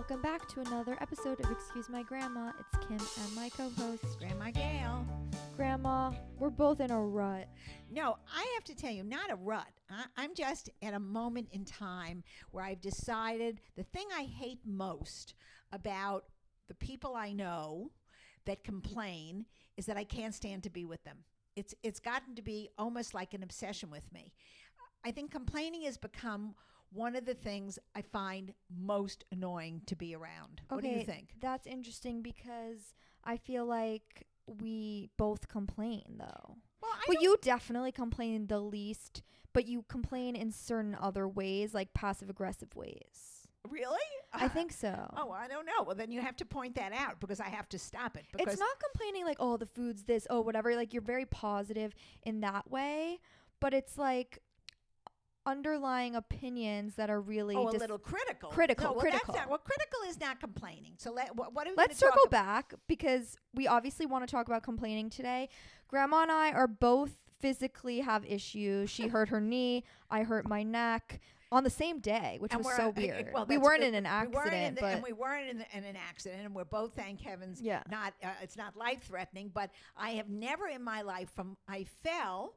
welcome back to another episode of Excuse My Grandma. It's Kim and my co-host, Grandma Gail. Grandma. We're both in a rut. No, I have to tell you, not a rut. I'm just at a moment in time where I've decided the thing I hate most about the people I know that complain is that I can't stand to be with them. It's gotten to be almost like an obsession with me. I think complaining has become one of the things I find most annoying to be around. What do you think? That's interesting because I feel like we both complain, though. Well, you definitely complain the least, but you complain in certain other ways, like passive-aggressive ways. Really? I think so. Oh, I don't know. Well, then you have to point that out because I have to stop it. Because It's not complaining like, oh, the food's this, oh, whatever. Like, you're very positive in that way, but it's like underlying opinions that are really a little critical. Critical. No, well, critical is not complaining. So what are we Let's circle back because we obviously want to talk about complaining today. Grandma and I are both physically have issues. She hurt her knee. I hurt my neck on the same day, which was so weird. Well, we weren't in an accident, and we weren't in an accident, and we're both, thank heavens, not. It's not life threatening. But I have never in my life I fell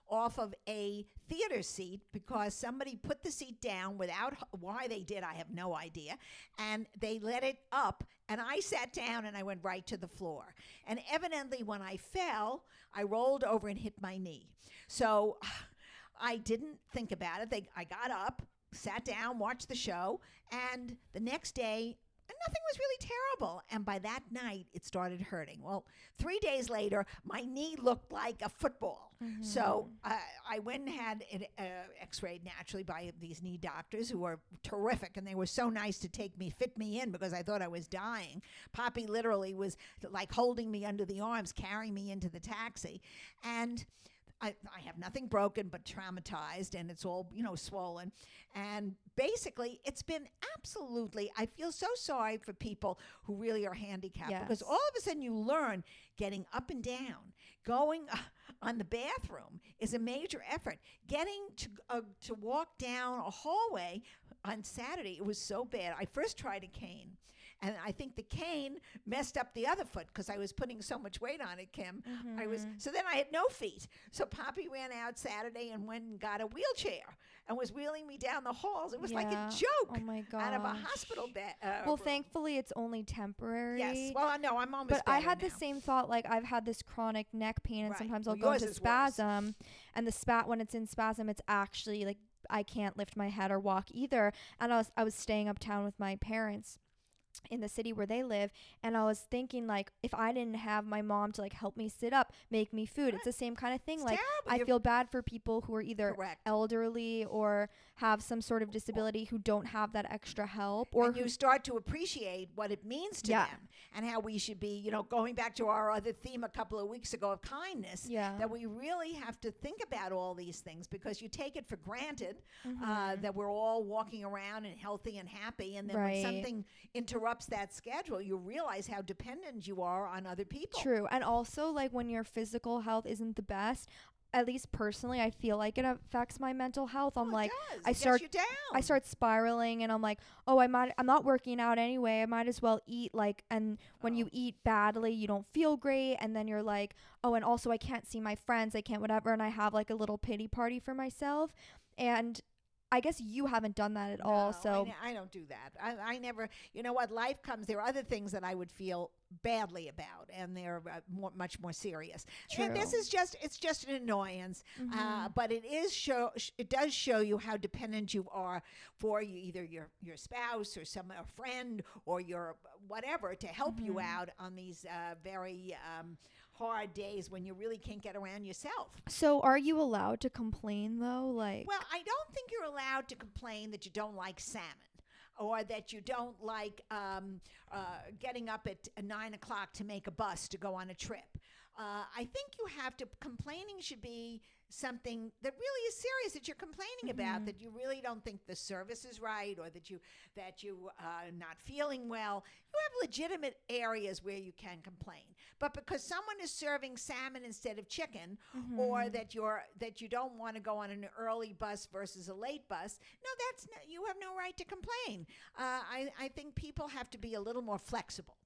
off of a theater seat because somebody put the seat down without why they did. I have no idea, and they let it up, and I sat down and I went right to the floor. And evidently, when I fell, I rolled over and hit my knee. So I didn't think about it. I got up, sat down, watched the show, and the next day, nothing was really terrible. And by that night, it started hurting. Well, 3 days later, my knee looked like a football. Mm-hmm. So I went and had it x-rayed naturally by these knee doctors who were terrific. And they were so nice to fit me in because I thought I was dying. Poppy literally was like holding me under the arms, carrying me into the taxi. And I have nothing broken but traumatized, and it's all, swollen. And basically, it's been absolutely, I feel so sorry for people who really are handicapped because all of a sudden you learn getting up and down, going on the bathroom is a major effort. Getting to walk down a hallway on Saturday, it was so bad. I first tried a cane. And I think the cane messed up the other foot because I was putting so much weight on it, Kim. Mm-hmm. So then I had no feet. So Poppy ran out Saturday and went and got a wheelchair and was wheeling me down the halls. It was like a joke. Oh my gosh. Out of a hospital bed. Well, thankfully it's only temporary. Yes. Well, no, I'm almost But I had now. the same thought. Like I've had this chronic neck pain, and sometimes I'll go into spasm, and when it's in spasm, it's actually like I can't lift my head or walk either. And I was staying uptown with my parents in the city where they live, and I was thinking, like, if I didn't have my mom to like help me sit up, make me food, it's the same kind of thing. It's like terrible. I feel bad for people who are either elderly or have some sort of disability who don't have that extra help, or you start to appreciate what it means to them and how we should be, going back to our other theme a couple of weeks ago of kindness, that we really have to think about all these things because you take it for granted that we're all walking around and healthy and happy, and then when something interrupts that schedule, you realize how dependent you are on other people. True. And also, like, when your physical health isn't the best, at least personally, I feel like it affects my mental health. I'm like, I start spiraling, and I'm like, oh, I'm not working out anyway. I might as well eat. Like, and when you eat badly, you don't feel great, and then you're like, oh, and also I can't see my friends, I can't whatever, and I have like a little pity party for myself. And I guess you haven't done that at all. So I don't do that. I never, life comes, there are other things that I would feel badly about, and they're much more serious. True. And it's just an annoyance, but it does show you how dependent you are for either your spouse or a friend or your whatever to help you out on these very hard days when you really can't get around yourself. So are you allowed to complain though? Like, well, I don't think you're allowed to complain that you don't like salmon or that you don't like getting up at 9 o'clock to make a bus to go on a trip. I think complaining should be something that really is serious that you're complaining about, that you really don't think the service is right, or that you are not feeling well. You have legitimate areas where you can complain. But because someone is serving salmon instead of chicken, or that you don't want to go on an early bus versus a late bus, no, you have no right to complain. I think people have to be a little more flexible.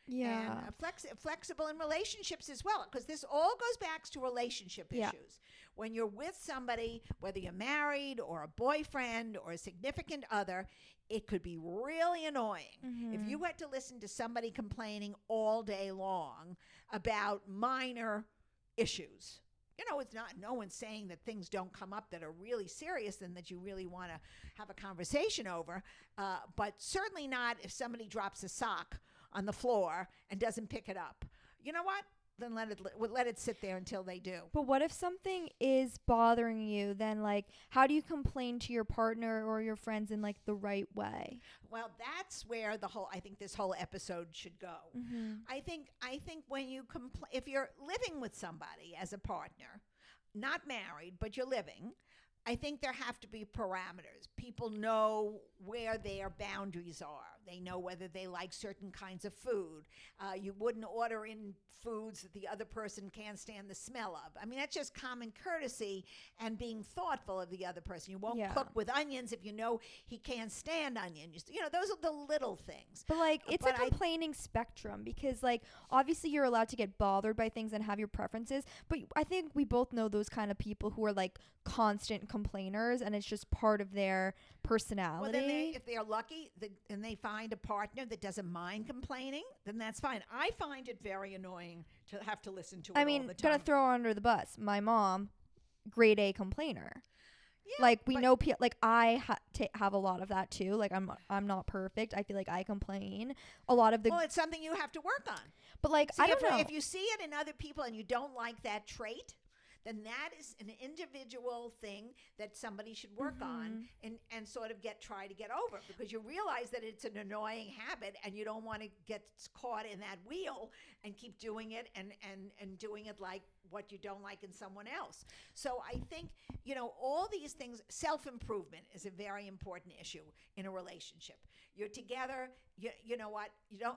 Yeah. And flexible in relationships as well, because this all goes back to relationship issues. When you're with somebody, whether you're married or a boyfriend or a significant other, it could be really annoying if you had to listen to somebody complaining all day long about minor issues. You know, no one's saying that things don't come up that are really serious and that you really want to have a conversation over, but certainly not if somebody drops a sock on the floor and doesn't pick it up. You know what? Then let it sit there until they do. But what if something is bothering you? Then, like, how do you complain to your partner or your friends in, like, the right way? Well, that's where I think this whole episode should go. I think when you if you're living with somebody as a partner, not married, but you're living, I think there have to be parameters. People know where their boundaries are. They know whether they like certain kinds of food. You wouldn't order in foods that the other person can't stand the smell of. I mean, that's just common courtesy and being thoughtful of the other person. You won't cook with onions if you know he can't stand onions. You know, those are the little things. But, like, it's a complaining spectrum, because, like, obviously you're allowed to get bothered by things and have your preferences. But I think we both know those kind of people who are, like, constant complainers, and it's just part of their personality. Well, then if they're lucky and they find a partner that doesn't mind complaining, then that's fine. I find it very annoying to have to listen to it all the time. Gonna throw her under the bus. My mom, grade A complainer. Yeah, like we know, like I have a lot of that too. Like I'm not perfect. I feel like I complain a lot of the. Well, it's something you have to work on. But like I don't know if you see it in other people and you don't like that trait, then that is an individual thing that somebody should work on and sort of try to get over, because you realize that it's an annoying habit and you don't want to get caught in that wheel and keep doing it and doing it like what you don't like in someone else. So I think, all these things, self-improvement is a very important issue in a relationship. You're together, you know what,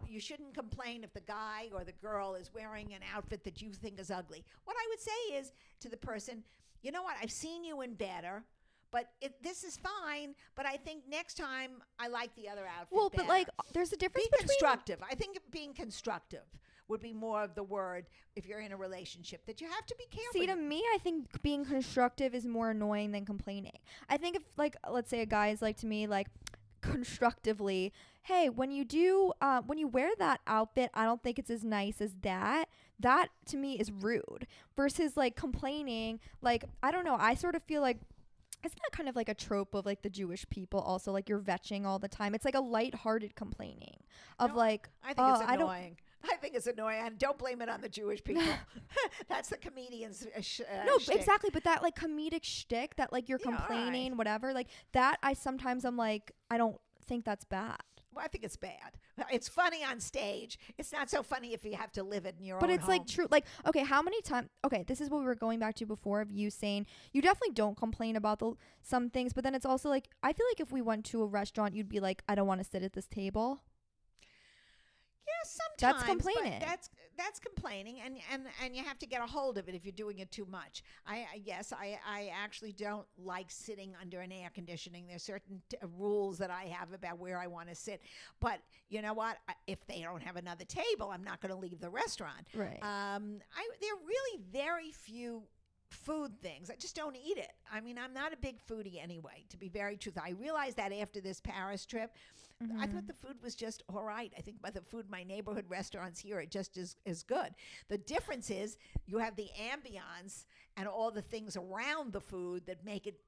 you shouldn't complain if the guy or the girl is wearing an outfit that you think is ugly. What I would say is to the person, you know what, I've seen you in better, but this is fine, but I think next time I like the other outfit better. But like there's a difference between constructive. I think being constructive would be more of the word if you're in a relationship, that you have to be careful. See, to me, I think being constructive is more annoying than complaining. I think if, like, let's say a guy is like to me, like, constructively, hey, when you wear that outfit, I don't think it's as nice as that to me is rude, versus like complaining. Like, I don't know, I sort of feel like isn't that kind of like a trope of like the Jewish people also, like you're vetching all the time? It's like a lighthearted complaining of like, I think it's annoying. I think it's annoying, and don't blame it on the Jewish people. That's the comedian's shtick. Exactly, but that like comedic shtick that like you're complaining, whatever, like that I'm like, I don't think that's bad. Well, I think it's bad. It's funny on stage. It's not so funny if you have to live it in your own home. But it's like true. Like, okay, how many times? Okay, this is what we were going back to before of you saying you definitely don't complain about some things, but then it's also like I feel like if we went to a restaurant, you'd be like, I don't want to sit at this table. Yeah, sometimes. That's complaining. That's complaining, and you have to get a hold of it if you're doing it too much. I actually don't like sitting under an air conditioning. There's certain rules that I have about where I want to sit. But you know what? If they don't have another table, I'm not going to leave the restaurant. Right. There are really very few food things. I just don't eat it. I mean, I'm not a big foodie anyway, to be very truthful. I realized that after this Paris trip. I thought the food was just all right. I think by the food, my neighborhood restaurants here are just as good. The difference is you have the ambiance and all the things around the food that make it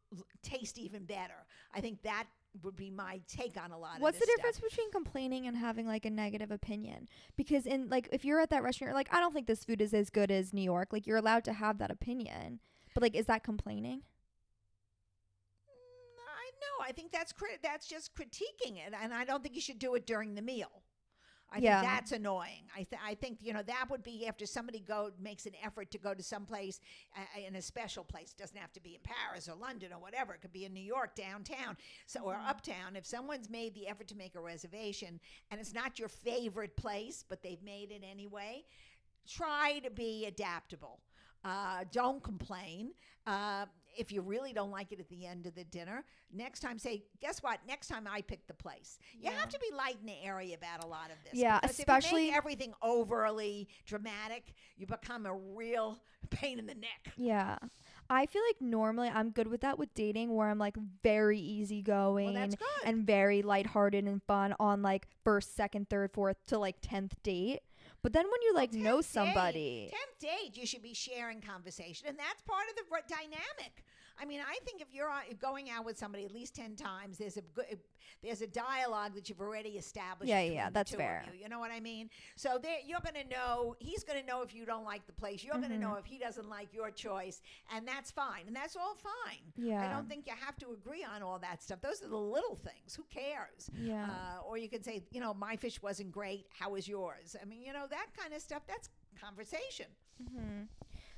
taste even better. I think that would be my take on a lot of this. What's the difference between complaining and having like a negative opinion? Because in like if you're at that restaurant, you're like, I don't think this food is as good as New York. Like you're allowed to have that opinion, but like, is that complaining? No, I think that's just critiquing it, and I don't think you should do it during the meal. I think that's annoying. I think, that would be after somebody makes an effort to go to some place in a special place. It doesn't have to be in Paris or London or whatever. It could be in New York downtown, or uptown. If someone's made the effort to make a reservation and it's not your favorite place, but they've made it anyway, try to be adaptable. Don't complain. If you really don't like it at the end of the dinner, next time say, guess what? Next time I pick the place. You have to be light and airy about a lot of this. Yeah, because especially if you make everything overly dramatic, you become a real pain in the neck. Yeah. I feel like normally I'm good with that with dating, where I'm like very easygoing and very lighthearted and fun on like first, second, third, fourth to like 10th date. But then when you like know somebody, 10th date, you should be sharing conversation, and that's part of the dynamic. I mean, I think if you're going out with somebody at least 10 times, there's a dialogue that you've already established. Yeah, that's fair. You know what I mean? So you're going to know, he's going to know if you don't like the place. You're going to know if he doesn't like your choice, and that's fine. And that's all fine. Yeah. I don't think you have to agree on all that stuff. Those are the little things. Who cares? Yeah. Or you could say, my fish wasn't great. How was yours? I mean, that kind of stuff, that's conversation. Mm-hmm.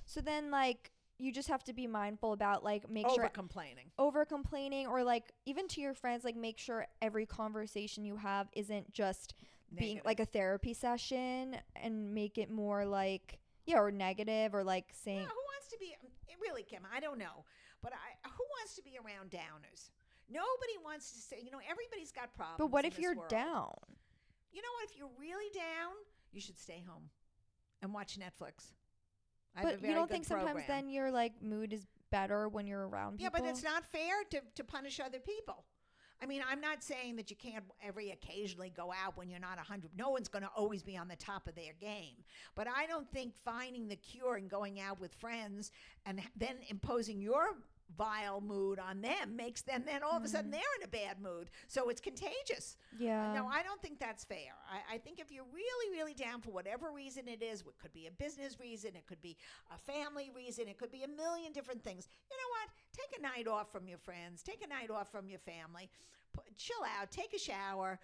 So then, like, you just have to be mindful about like over complaining, or like even to your friends, like make sure every conversation you have isn't just being like a therapy session, and make it more like or negative, or like saying who wants to be really, Kim, I don't know, but who wants to be around downers? Nobody wants to say, everybody's got problems. But what if you're world. down? You know what, if you're really down, you should stay home and watch Netflix. But you don't think sometimes then your like mood is better when you're around people? Yeah, but it's not fair to punish other people. I mean, I'm not saying that you can't occasionally go out when you're not 100. No one's going to always be on the top of their game. But I don't think finding the cure and going out with friends and then imposing your vile mood on them makes them then all of a sudden they're in a bad mood. So it's contagious. Yeah. No, I don't think that's fair. I think if you're really, really down for whatever reason it is, it could be a business reason, it could be a family reason, it could be a million different things. You know what? Take a night off from your friends. Take a night off from your family. Chill out. Take a shower.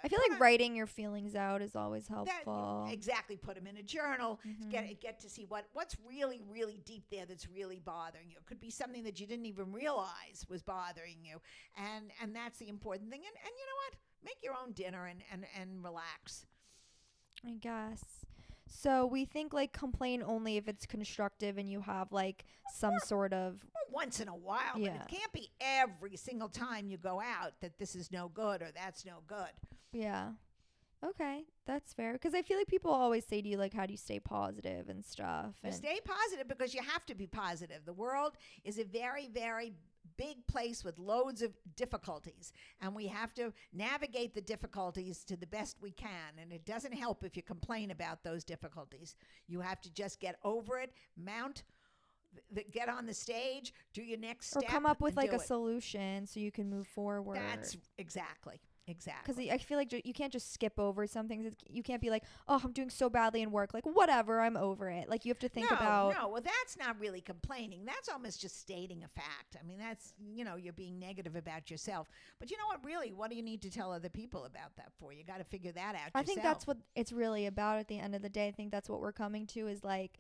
I feel like writing your feelings out is always helpful. Exactly. Put them in a journal. Get to see what's really, really deep there that's really bothering you. It could be something that you didn't even realize was bothering you. And that's the important thing. And you know what? Make your own dinner and relax. I guess. So we think like complain only if it's constructive and you have like some sort of once in a while, but it can't be every single time you go out that this is no good or that's no good. Yeah. Okay, that's fair. Because I feel like people always say to you, like, how do you stay positive and stuff? You stay positive because you have to be positive. The world is a very, very big place with loads of difficulties, and we have to navigate the difficulties to the best we can. And it doesn't help if you complain about those difficulties. You have to just get over it, get on the stage, do your next step, or come up with like a solution so you can move forward. That's exactly. Because I feel like you can't just skip over some things. You can't be like, oh, I'm doing so badly in work. Like, whatever, I'm over it. Like, you have to think about. No, well, that's not really complaining. That's almost just stating a fact. I mean, that's, you're being negative about yourself. But you know what, really, what do you need to tell other people about that for? You got to figure that out I think that's what it's really about at the end of the day. I think that's what we're coming to is like,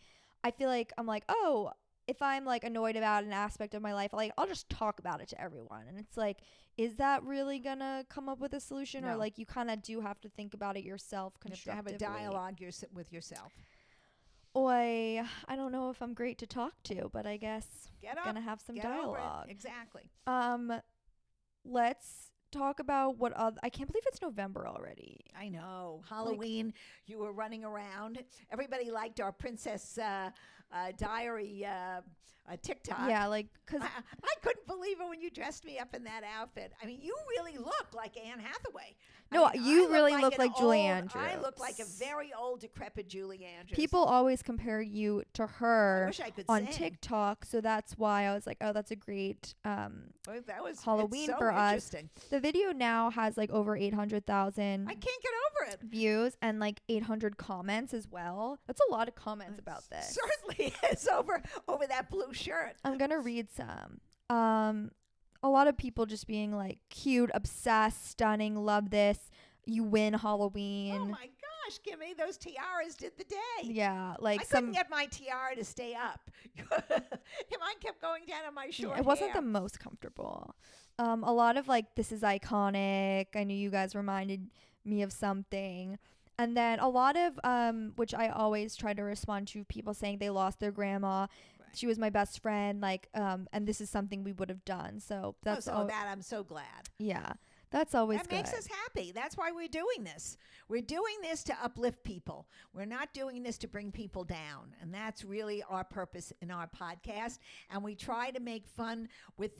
I feel like I'm like, oh, if I'm like annoyed about an aspect of my life, like I'll just talk about it to everyone. And it's like, is that really gonna come up with a solution? No. Or like you kind of do have to think about it yourself constructively. You have to have a dialogue with yourself. I don't know if I'm great to talk to, but I guess gonna have some dialogue. Exactly. Let's talk about what other. I can't believe it's November already. I know. Halloween, you were running around. Everybody liked our Princess Diary TikTok. Yeah, like, because I couldn't believe it when you dressed me up in that outfit. I mean, you really look like Anne Hathaway. No, you really look like Julie Andrews. I look like a very old, decrepit Julie Andrews. People always compare you to her I wish I could on sing. TikTok, so that's why I was like, oh, that's a great that was Halloween so for us. The video now has like over 800,000 I can't get over it. views and like 800 comments as well. That's a lot of comments about this. Certainly is over that blue shirt. I'm gonna read some. A lot of people just being like cute, obsessed, stunning, love this. you win Halloween. Oh my gosh, Kimmy, those tiaras did the day. Yeah, like I couldn't get my tiara to stay up. Mine kept going down on my short it wasn't hair. the most comfortable. A lot of like, this is iconic. I knew you guys reminded me of something. And then a lot of, which I always try to respond to, people saying they lost their grandma. Right. She was my best friend. Like, and this is something we would have done. So that's that I'm so glad. Yeah. That's always good. That makes us happy. That's why we're doing this. We're doing this to uplift people. We're not doing this to bring people down. And that's really our purpose in our podcast. And we try to make fun with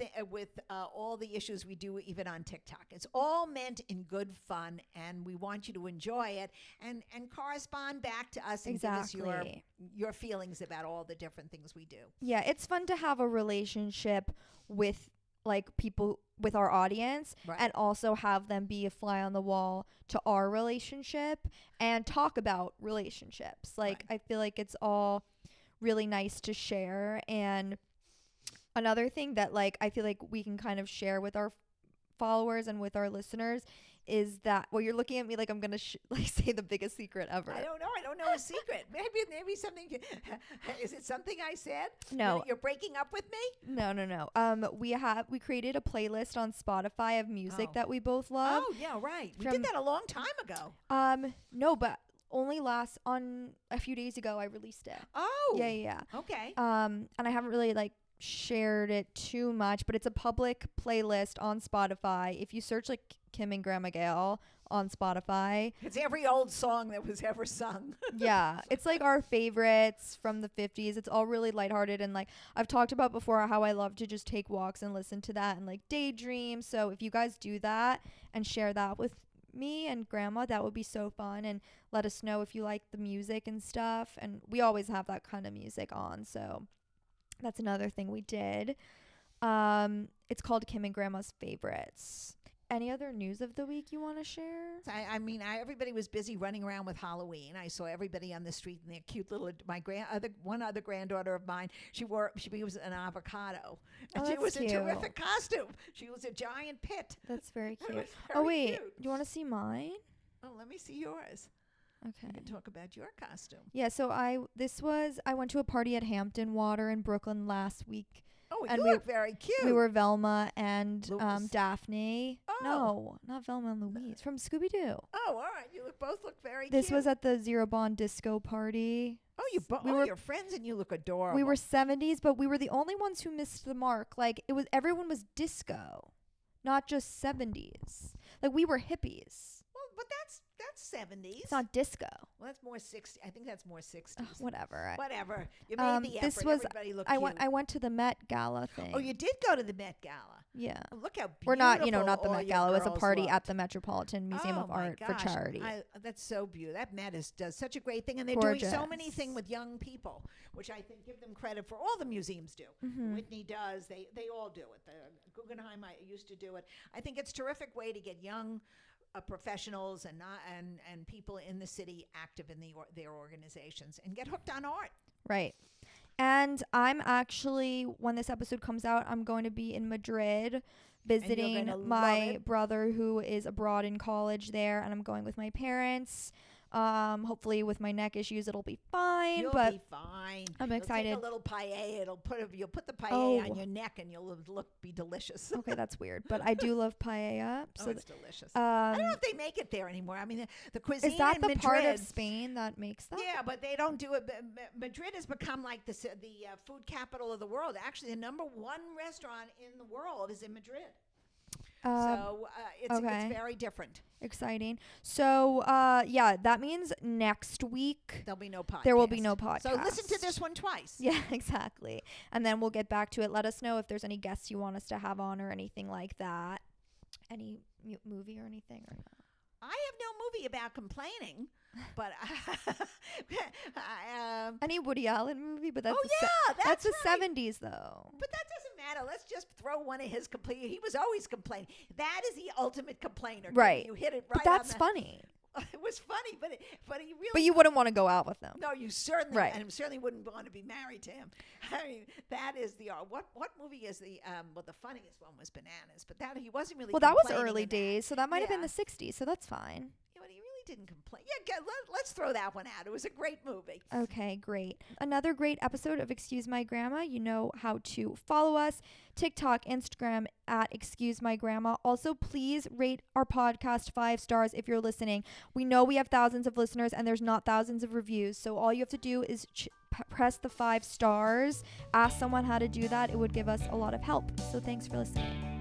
all the issues we do, even on TikTok. It's all meant in good fun, and we want you to enjoy it and correspond back to us and give us your feelings about all the different things we do. Yeah, it's fun to have a relationship with like people with our audience, right, and also have them be a fly on the wall to our relationship and talk about relationships. Like, right. I feel like it's all really nice to share. And another thing that like I feel like we can kind of share with our followers and with our listeners is that, well, you're looking at me like I'm gonna like say the biggest secret ever. I don't know a secret. Maybe something. Is it something I said? No, you're breaking up with me. No. We created a playlist on Spotify of music that we both love. Oh yeah, right. We did that a long time ago. No, but only on a few days ago I released it. Oh. Yeah. Okay. And I haven't really like shared it too much, but it's a public playlist on Spotify. If you search like Kim and Grandma Gail on Spotify, it's every old song that was ever sung. Yeah, it's like our favorites from the 50s. It's all really lighthearted, and like I've talked about before how I love to just take walks and listen to that and like daydream. So if you guys do that and share that with me and Grandma, that would be so fun, and let us know if you like the music and stuff. And we always have that kind of music on, so that's another thing we did. It's called Kim and Grandma's Favorites. Any other news of the week you want to share? Everybody was busy running around with Halloween. I saw everybody on the street in their cute little. One other granddaughter of mine. She was an avocado, and she was cute. A terrific costume. She was a giant pit. That's very cute. Wait, cute. Do you want to see mine? Oh, let me see yours. Okay. You can talk about your costume. Yeah. So I went to a party at Hampton Water in Brooklyn last week. Oh, and you look very cute. We were Velma and Louise. Daphne. Oh. No, not Velma and Louise. From Scooby-Doo. Oh, all right. You both look very cute. This was at the Zero Bond disco party. Oh, you're friends and you look adorable. We were 70s, but we were the only ones who missed the mark. Like, everyone was disco, not just 70s. Like, we were hippies. Well, but that's 70s. It's not disco. Well, that's more 60s. I think that's more 60s. Whatever. Whatever. You made the effort. Everybody looked cute. I went to the Met Gala thing. Oh, you did go to the Met Gala. Yeah. Oh, look how beautiful. We're not the Met Gala. It was a party at the Metropolitan Museum of Art for charity. That's so beautiful. That Met does such a great thing, and they're Gorgeous. doing so many things with young people, which I think give them credit for. All the museums do. Mm-hmm. Whitney does. They all do it. The Guggenheim used to do it. I think it's a terrific way to get young professionals and people in the city active in their organizations and get hooked on art. Right. And I'm actually, when this episode comes out, I'm going to be in Madrid visiting my brother who is abroad in college there, and I'm going with my parents. Hopefully with my neck issues it'll be fine. You'll be fine. I'm excited. Take a little paella. You'll put the paella on your neck and you'll be delicious. Okay, that's weird, but I do love paella. So it's delicious. I don't know if they make it there anymore. I mean, the cuisine is that in the Madrid, part of Spain that makes that? Yeah, but they don't do it. Madrid has become like the food capital of the world. Actually, the number one restaurant in the world is in Madrid. It's very different. Exciting. So, that means next week there'll be no podcast. There will be no podcast. So listen to this one twice. Yeah, exactly. And then we'll get back to it. Let us know if there's any guests you want us to have on or anything like that. Any movie or anything or not? I have no movie about complaining, but any Woody Allen movie, but that's that's the 70s though. But that doesn't matter. Let's just throw one of his complaints. He was always complaining. That is the ultimate complainer. Right. You hit it right. But that's funny. It was funny, but he really. But you wouldn't want to go out with him. No, you certainly. Right. And certainly wouldn't want to be married to him. I mean, that is the what movie is the the funniest one was Bananas, but that he wasn't really. Well, that was early days, so that might have been the 60s, so that's fine. didn't complain. Yeah, let's throw that one out. It was a great movie. Okay, great. Another great episode of Excuse My Grandma. You know how to follow us. TikTok, Instagram at Excuse My Grandma. Also, please rate our podcast 5 stars if you're listening. We know we have thousands of listeners and there's not thousands of reviews. So all you have to do is press the 5 stars. Ask someone how to do that. It would give us a lot of help. So thanks for listening.